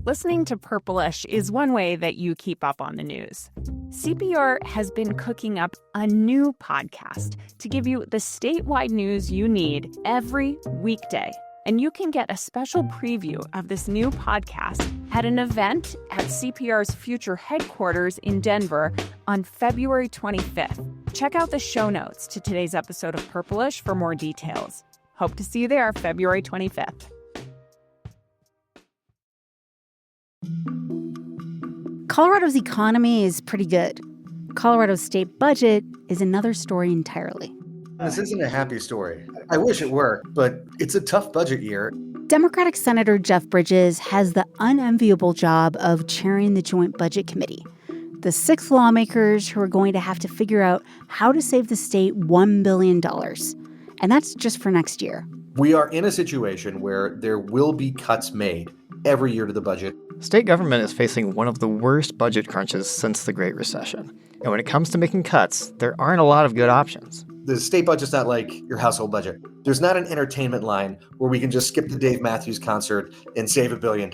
Listening to Purplish is one way that you keep up on the news. CPR has been cooking up a new podcast to give you the statewide news you need every weekday. And you can get a special preview of this new podcast at an event at CPR's future headquarters in Denver on February 25th. Check out the show notes to today's episode of Purplish for more details. Hope to see you there February 25th. Colorado's economy is pretty good. Colorado's state budget is another story entirely. This isn't a happy story. I wish it were, but it's a tough budget year. Democratic Senator Jeff Bridges has the unenviable job of chairing the Joint Budget Committee, the 6 lawmakers who are going to have to figure out how to save the state $1 billion. And that's just for next year. We are in a situation where there will be cuts made every year to the budget. State government is facing one of the worst budget crunches since the Great Recession. And when it comes to making cuts, there aren't a lot of good options. The state budget's not like your household budget. There's not an entertainment line where we can just skip the Dave Matthews concert and save $1 billion,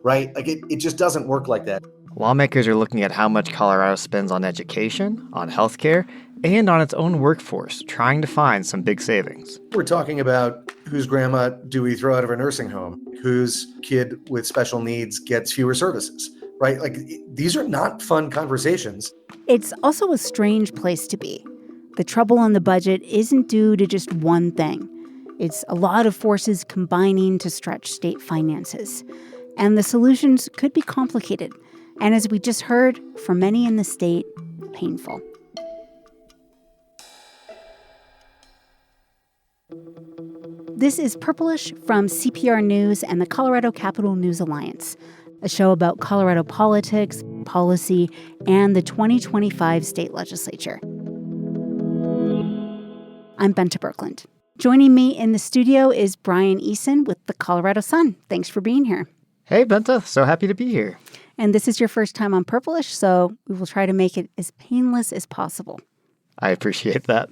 right? Like it just doesn't work like that. Lawmakers are looking at how much Colorado spends on education, on healthcare, and on its own workforce, trying to find some big savings. We're talking about whose grandma do we throw out of a nursing home? Whose kid with special needs gets fewer services, right? Like these are not fun conversations. It's also a strange place to be. The trouble on the budget isn't due to just one thing. It's a lot of forces combining to stretch state finances. And the solutions could be complicated. And as we just heard, for many in the state, painful. This is Purplish from CPR News and the Colorado Capital News Alliance, a show about Colorado politics, policy, and the 2025 state legislature. I'm Benta Birkeland. Joining me in the studio is Brian Eason with the Colorado Sun. Thanks for being here. Hey, Benta. So happy to be here. And this is your first time on Purplish, so we will try to make it as painless as possible. I appreciate that.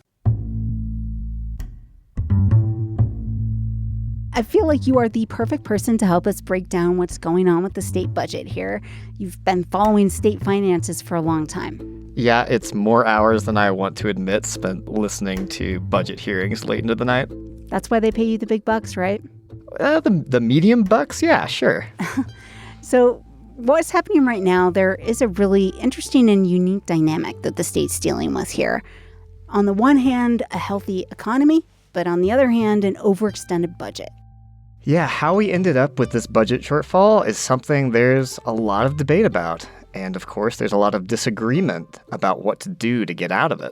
I feel like you are the perfect person to help us break down what's going on with the state budget here. You've been following state finances for a long time. Yeah, it's more hours than I want to admit spent listening to budget hearings late into the night. That's why they pay you the big bucks, right? The medium bucks? Yeah, sure. So what's happening right now, there is a really interesting and unique dynamic that the state's dealing with here. On the one hand, a healthy economy, but on the other hand, an overextended budget. Yeah, how we ended up with this budget shortfall is something there's a lot of debate about. And of course, there's a lot of disagreement about what to do to get out of it.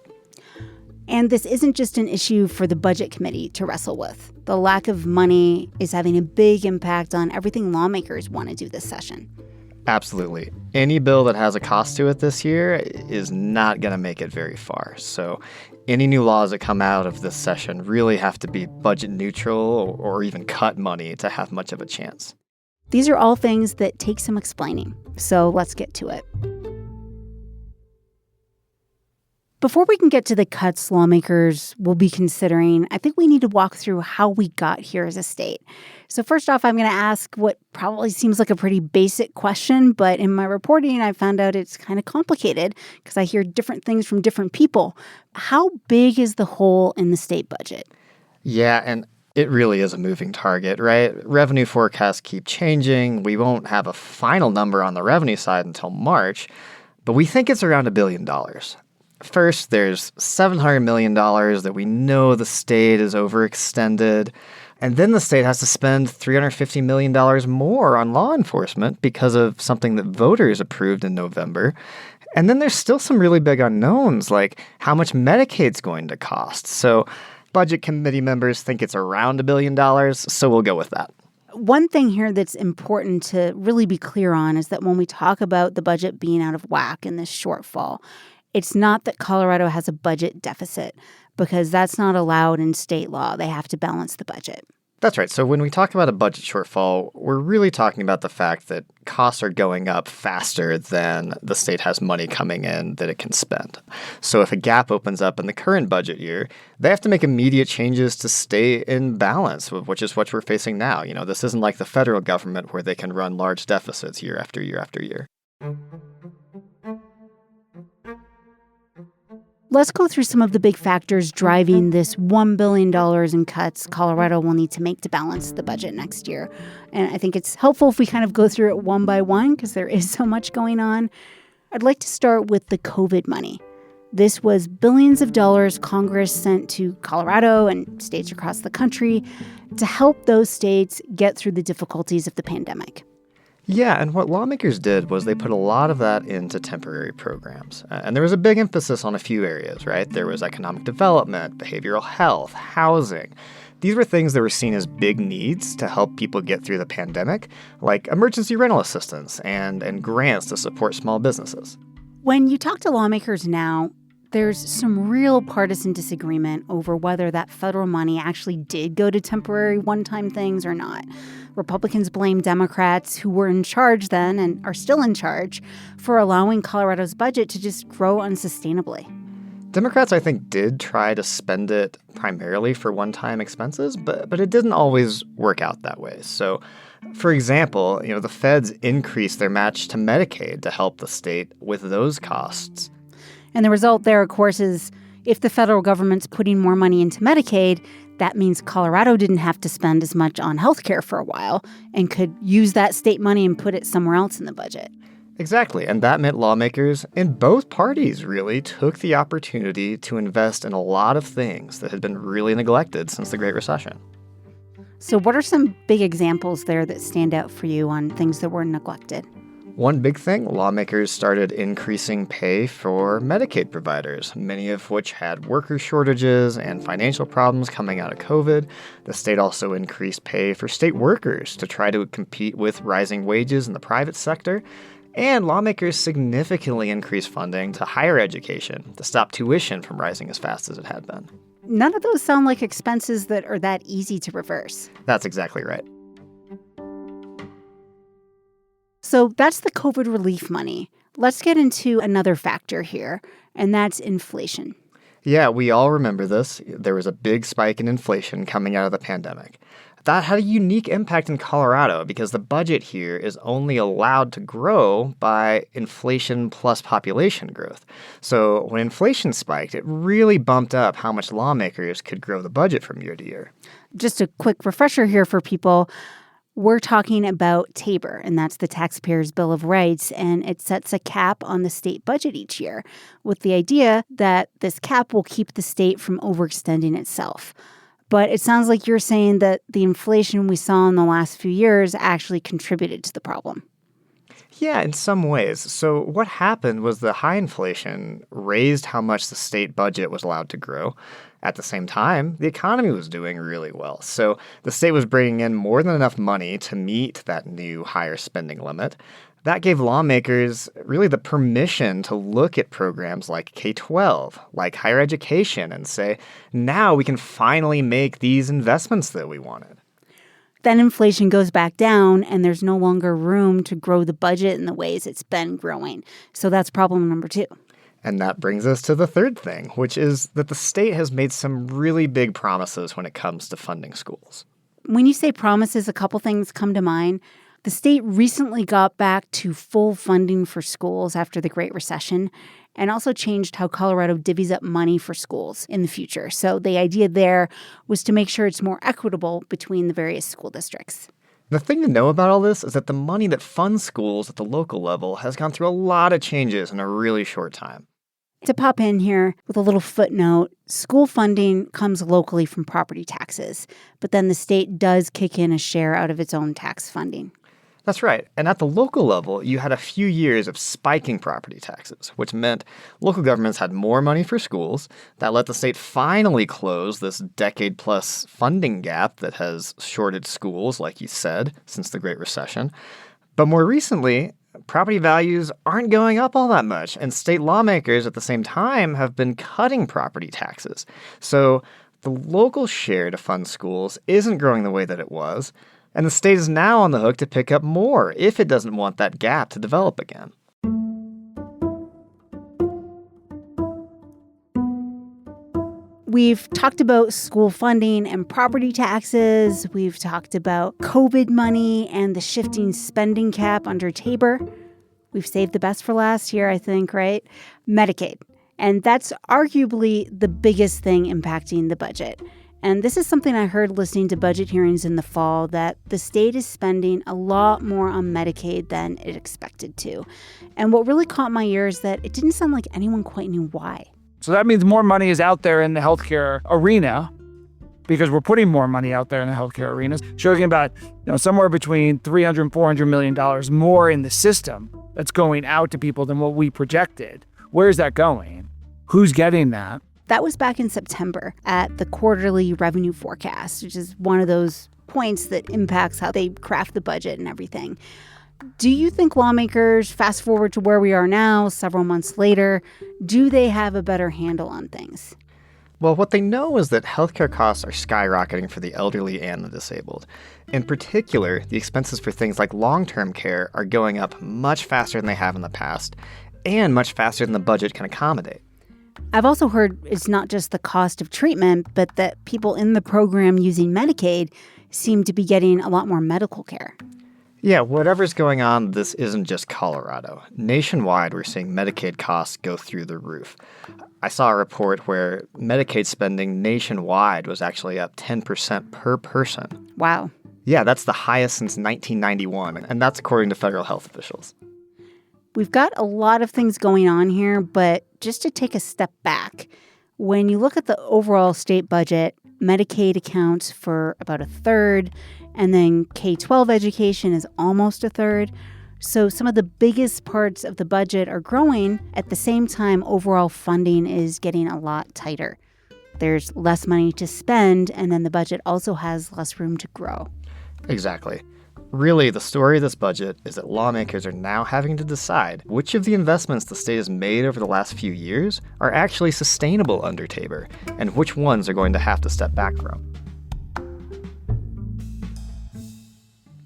And this isn't just an issue for the Budget Committee to wrestle with. The lack of money is having a big impact on everything lawmakers want to do this session. Absolutely. Any bill that has a cost to it this year is not going to make it very far. So any new laws that come out of this session really have to be budget neutral or even cut money to have much of a chance. These are all things that take some explaining. So let's get to it. Before we can get to the cuts lawmakers will be considering, I think we need to walk through how we got here as a state. So first off, I'm going to ask what probably seems like a pretty basic question, but in my reporting, I found out it's kind of complicated because I hear different things from different people. How big is the hole in the state budget? Yeah, and it really is a moving target, right? Revenue forecasts keep changing. We won't have a final number on the revenue side until March, but we think it's around $1 billion. First, there's $700 million that we know the state is overextended. And then the state has to spend $350 million more on law enforcement because of something that voters approved in November. And then there's still some really big unknowns, like how much Medicaid's going to cost. So Budget Committee members think it's around $1 billion, so we'll go with that. One thing here that's important to really be clear on is that when we talk about the budget being out of whack and this shortfall, it's not that Colorado has a budget deficit, because that's not allowed in state law. They have to balance the budget. That's right. So when we talk about a budget shortfall, we're really talking about the fact that costs are going up faster than the state has money coming in that it can spend. So if a gap opens up in the current budget year, they have to make immediate changes to stay in balance, which is what we're facing now. This isn't like the federal government where they can run large deficits year after year after year. Let's go through some of the big factors driving this $1 billion in cuts Colorado will need to make to balance the budget next year. And I think it's helpful if we kind of go through it one by one because there is so much going on. I'd like to start with the COVID money. This was billions of dollars Congress sent to Colorado and states across the country to help those states get through the difficulties of the pandemic. Yeah, and what lawmakers did was they put a lot of that into temporary programs. And there was a big emphasis on a few areas, right? There was economic development, behavioral health, housing. These were things that were seen as big needs to help people get through the pandemic, like emergency rental assistance and grants to support small businesses. When you talk to lawmakers now, there's some real partisan disagreement over whether that federal money actually did go to temporary one-time things or not. Republicans blame Democrats, who were in charge then and are still in charge, for allowing Colorado's budget to just grow unsustainably. Democrats, I think, did try to spend it primarily for one-time expenses, but it didn't always work out that way. So, for example, the feds increased their match to Medicaid to help the state with those costs. And the result there, of course, is if the federal government's putting more money into Medicaid, that means Colorado didn't have to spend as much on health care for a while and could use that state money and put it somewhere else in the budget. Exactly. And that meant lawmakers in both parties really took the opportunity to invest in a lot of things that had been really neglected since the Great Recession. So what are some big examples there that stand out for you on things that were neglected? One big thing, lawmakers started increasing pay for Medicaid providers, many of which had worker shortages and financial problems coming out of COVID. The state also increased pay for state workers to try to compete with rising wages in the private sector. And lawmakers significantly increased funding to higher education to stop tuition from rising as fast as it had been. None of those sound like expenses that are that easy to reverse. That's exactly right. So that's the COVID relief money. Let's get into another factor here, and that's inflation. Yeah, we all remember this. There was a big spike in inflation coming out of the pandemic. That had a unique impact in Colorado because the budget here is only allowed to grow by inflation plus population growth. So when inflation spiked, it really bumped up how much lawmakers could grow the budget from year to year. Just a quick refresher here for people. We're talking about TABOR, and that's the Taxpayers' Bill of Rights, and it sets a cap on the state budget each year with the idea that this cap will keep the state from overextending itself. But it sounds like you're saying that the inflation we saw in the last few years actually contributed to the problem. Yeah, in some ways. So what happened was the high inflation raised how much the state budget was allowed to grow. At the same time, the economy was doing really well. So the state was bringing in more than enough money to meet that new higher spending limit. That gave lawmakers really the permission to look at programs like K-12, like higher education, and say, now we can finally make these investments that we wanted. Then inflation goes back down, and there's no longer room to grow the budget in the ways it's been growing. So that's problem number 2. And that brings us to the third thing, which is that the state has made some really big promises when it comes to funding schools. When you say promises, a couple things come to mind. The state recently got back to full funding for schools after the Great Recession and also changed how Colorado divvies up money for schools in the future. So the idea there was to make sure it's more equitable between the various school districts. The thing to know about all this is that the money that funds schools at the local level has gone through a lot of changes in a really short time. To pop in here with a little footnote, school funding comes locally from property taxes, but then the state does kick in a share out of its own tax funding. That's right. And at the local level, you had a few years of spiking property taxes, which meant local governments had more money for schools. That let the state finally close this decade-plus funding gap that has shorted schools, like you said, since the Great Recession. But more recently, property values aren't going up all that much, and state lawmakers at the same time have been cutting property taxes. So the local share to fund schools isn't growing the way that it was, and the state is now on the hook to pick up more if it doesn't want that gap to develop again. We've talked about school funding and property taxes. We've talked about COVID money and the shifting spending cap under Tabor. We've saved the best for last here, I think, right? Medicaid. And that's arguably the biggest thing impacting the budget. And this is something I heard listening to budget hearings in the fall, that the state is spending a lot more on Medicaid than it expected to. And what really caught my ear is that it didn't sound like anyone quite knew why. So that means more money is out there in the healthcare arena, because we're putting more money out there in the healthcare arena. Talking about somewhere between $300 and $400 million more in the system that's going out to people than what we projected. Where's that going? Who's getting that? That was back in September at the quarterly revenue forecast, which is one of those points that impacts how they craft the budget and everything. Do you think lawmakers, fast forward to where we are now, several months later, do they have a better handle on things? Well, what they know is that healthcare costs are skyrocketing for the elderly and the disabled. In particular, the expenses for things like long-term care are going up much faster than they have in the past, and much faster than the budget can accommodate. I've also heard it's not just the cost of treatment, but that people in the program using Medicaid seem to be getting a lot more medical care. Yeah, whatever's going on, this isn't just Colorado. Nationwide, we're seeing Medicaid costs go through the roof. I saw a report where Medicaid spending nationwide was actually up 10% per person. Wow. Yeah, that's the highest since 1991, and that's according to federal health officials. We've got a lot of things going on here, but just to take a step back, when you look at the overall state budget, Medicaid accounts for about a third, and then K-12 education is almost a third. So some of the biggest parts of the budget are growing. At the same time, overall funding is getting a lot tighter. There's less money to spend, and then the budget also has less room to grow. Exactly. Really, the story of this budget is that lawmakers are now having to decide which of the investments the state has made over the last few years are actually sustainable under Tabor, and which ones are going to have to step back from.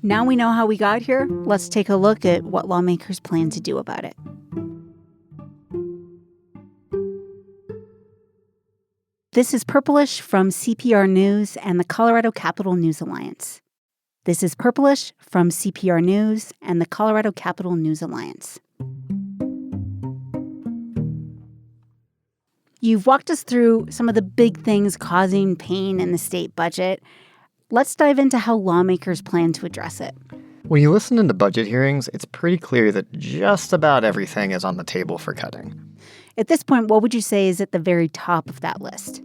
Now we know how we got here. Let's take a look at what lawmakers plan to do about it. This is Purplish from CPR News and the Colorado Capital News Alliance. This is Purplish from CPR News and the Colorado Capital News Alliance. You've walked us through some of the big things causing pain in the state budget. Let's dive into how lawmakers plan to address it. When you listen into budget hearings, it's pretty clear that just about everything is on the table for cutting. At this point, what would you say is at the very top of that list?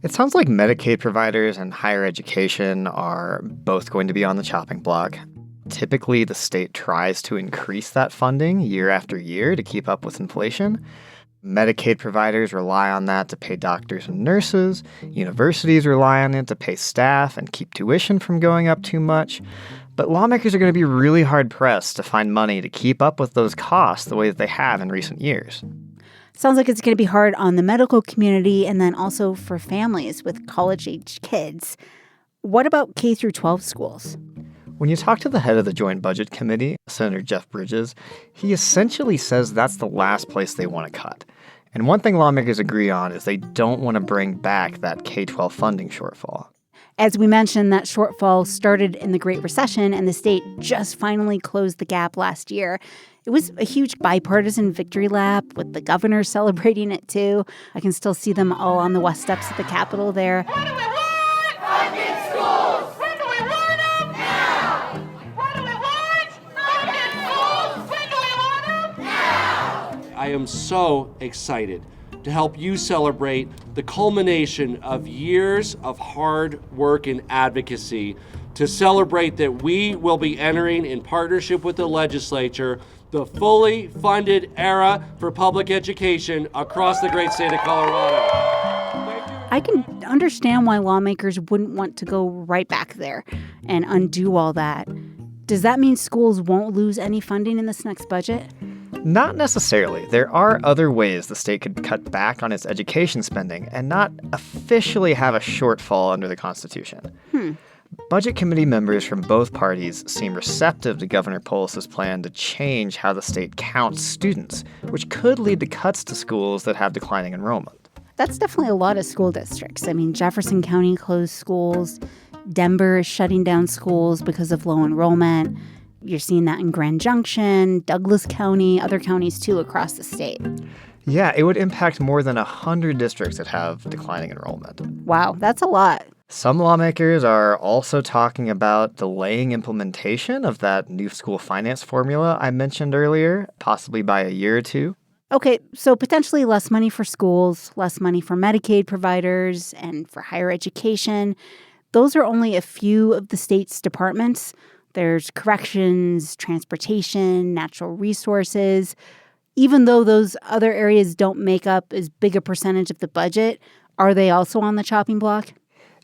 It sounds like Medicaid providers and higher education are both going to be on the chopping block. Typically, the state tries to increase that funding year after year to keep up with inflation. Medicaid providers rely on that to pay doctors and nurses. Universities rely on it to pay staff and keep tuition from going up too much. But lawmakers are going to be really hard-pressed to find money to keep up with those costs the way that they have in recent years. Sounds like it's going to be hard on the medical community and then also for families with college-age kids. What about K-12 schools? When you talk to the head of the Joint Budget Committee, Senator Jeff Bridges, he essentially says that's the last place they want to cut. And one thing lawmakers agree on is they don't want to bring back that K-12 funding shortfall. As we mentioned, that shortfall started in the Great Recession, and the state just finally closed the gap last year. It was a huge bipartisan victory lap, with the governor celebrating it, too. I can still see them all on the west steps of the Capitol there. What do we want? Funded schools! When do we want them? Now! What do we want? Funded schools! When do we want them? Now! I am so excited to help you celebrate the culmination of years of hard work and advocacy, to celebrate that we will be entering, in partnership with the legislature, the fully funded era for public education across the great state of Colorado. I can understand why lawmakers wouldn't want to go right back there and undo all that. Does that mean schools won't lose any funding in this next budget? Not necessarily. There are other ways the state could cut back on its education spending and not officially have a shortfall under the Constitution. Budget committee members from both parties seem receptive to Governor Polis's plan to change how the state counts students, which could lead to cuts to schools that have declining enrollment. That's definitely a lot of school districts. I mean, Jefferson County closed schools. Denver is shutting down schools because of low enrollment. You're seeing that in Grand Junction, Douglas County, other counties too across the state. Yeah, it would impact more than 100 districts that have declining enrollment. Wow, that's a lot. Some lawmakers are also talking about delaying implementation of that new school finance formula I mentioned earlier, possibly by a year or two. Okay, so potentially less money for schools, less money for Medicaid providers, and for higher education. Those are only a few of the state's departments. There's corrections, transportation, natural resources. Even though those other areas don't make up as big a percentage of the budget, are they also on the chopping block?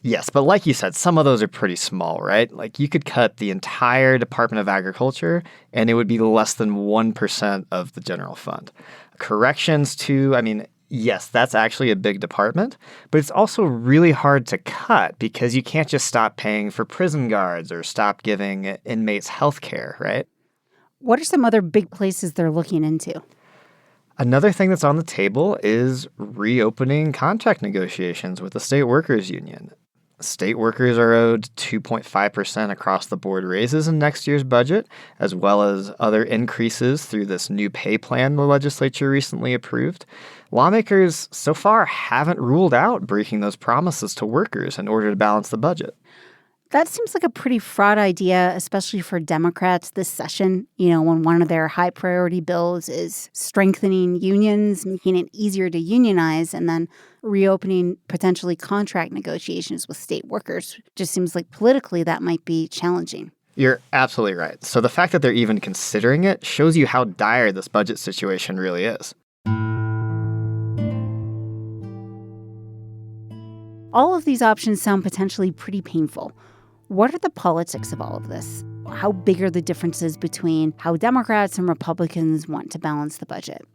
Yes, but like you said, some of those are pretty small, right? Like you could cut the entire Department of Agriculture and it would be less than 1% of the general fund. Corrections too, I mean, yes, that's actually a big department, but it's also really hard to cut because you can't just stop paying for prison guards or stop giving inmates health care, right? What are some other big places they're looking into? Another thing that's on the table is reopening contract negotiations with the state workers union. State workers are owed 2.5% across-the-board raises in next year's budget, as well as other increases through this new pay plan the legislature recently approved. Lawmakers so far haven't ruled out breaking those promises to workers in order to balance the budget. That seems like a pretty fraught idea, especially for Democrats this session, when one of their high priority bills is strengthening unions, making it easier to unionize, and then reopening potentially contract negotiations with state workers. Just seems like politically that might be challenging. You're absolutely right. So the fact that they're even considering it shows you how dire this budget situation really is. All of these options sound potentially pretty painful. What are the politics of all of this? How big are the differences between how Democrats and Republicans want to balance the budget?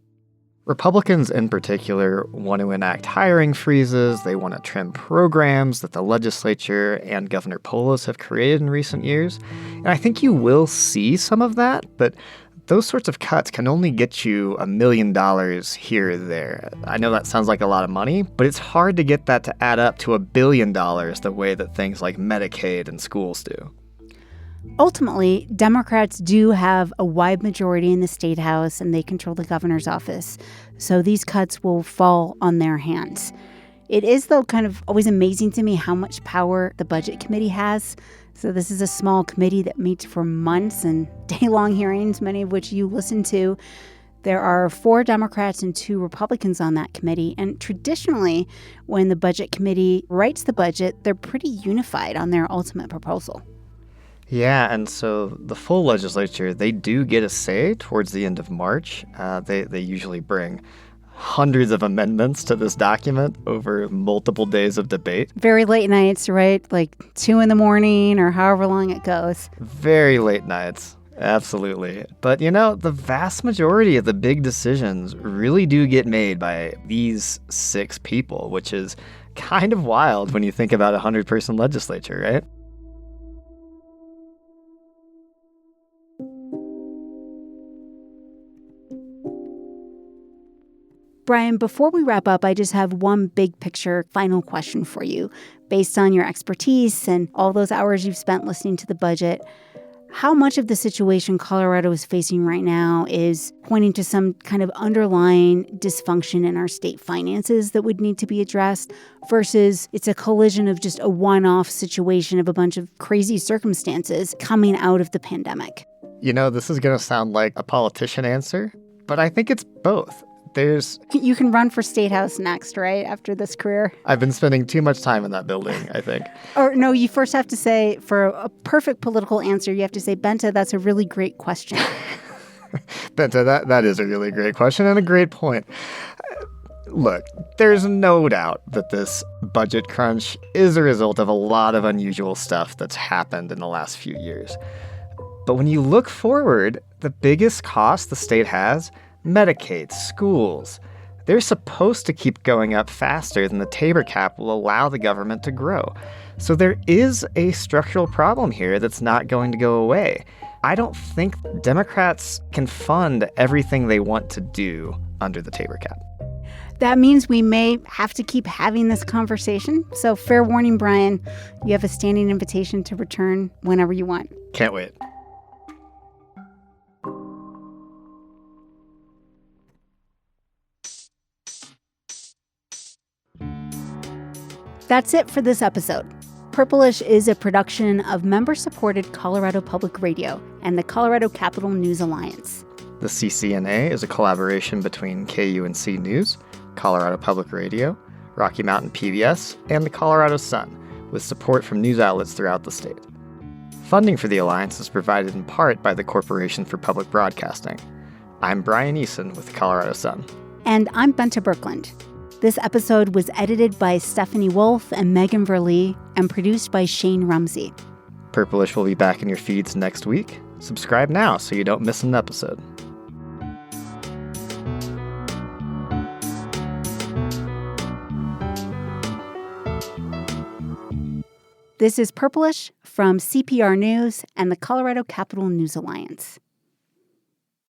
Republicans in particular want to enact hiring freezes. They want to trim programs that the legislature and Governor Polis have created in recent years. And I think you will see some of that, but those sorts of cuts can only get you $1 million here or there. I know that sounds like a lot of money, but it's hard to get that to add up to $1 billion the way that things like Medicaid and schools do. Ultimately, Democrats do have a wide majority in the state house and they control the governor's office. So these cuts will fall on their hands. It is, though, kind of always amazing to me how much power the budget committee has. So this is a small committee that meets for months and day-long hearings, many of which you listen to. There are 4 Democrats and 2 Republicans on that committee. And traditionally, when the budget committee writes the budget, they're pretty unified on their ultimate proposal. Yeah, and so the full legislature, they do get a say towards the end of March. They usually bring hundreds of amendments to this document over multiple days of debate. Very late nights, right? Like 2 a.m. or however long it goes. Very late nights. Absolutely. But, the vast majority of the big decisions really do get made by these 6 people, which is kind of wild when you think about a 100-person legislature, right? Brian, before we wrap up, I just have one big picture final question for you. Based on your expertise and all those hours you've spent listening to the budget, how much of the situation Colorado is facing right now is pointing to some kind of underlying dysfunction in our state finances that would need to be addressed versus it's a collision of just a one-off situation of a bunch of crazy circumstances coming out of the pandemic? This is going to sound like a politician answer, but I think it's both. You can run for State House next, right, after this career? I've been spending too much time in that building, I think. Or no, you first have to say, for a perfect political answer, you have to say, Benta, that's a really great question. Benta, that is a really great question and a great point. Look, there's no doubt that this budget crunch is a result of a lot of unusual stuff that's happened in the last few years. But when you look forward, the biggest cost the state has Medicaid, schools. They're supposed to keep going up faster than the Tabor cap will allow the government to grow. So there is a structural problem here that's not going to go away. I don't think Democrats can fund everything they want to do under the Tabor cap. That means we may have to keep having this conversation. So fair warning, Brian, you have a standing invitation to return whenever you want. Can't wait. That's it for this episode. Purplish is a production of member-supported Colorado Public Radio and the Colorado Capital News Alliance. The CCNA is a collaboration between KUNC News, Colorado Public Radio, Rocky Mountain PBS, and the Colorado Sun, with support from news outlets throughout the state. Funding for the Alliance is provided in part by the Corporation for Public Broadcasting. I'm Brian Eason with the Colorado Sun. And I'm Benta Birkland. This episode was edited by Stephanie Wolf and Megan Verlee and produced by Shane Rumsey. Purplish will be back in your feeds next week. Subscribe now so you don't miss an episode. This is Purplish from CPR News and the Colorado Capital News Alliance.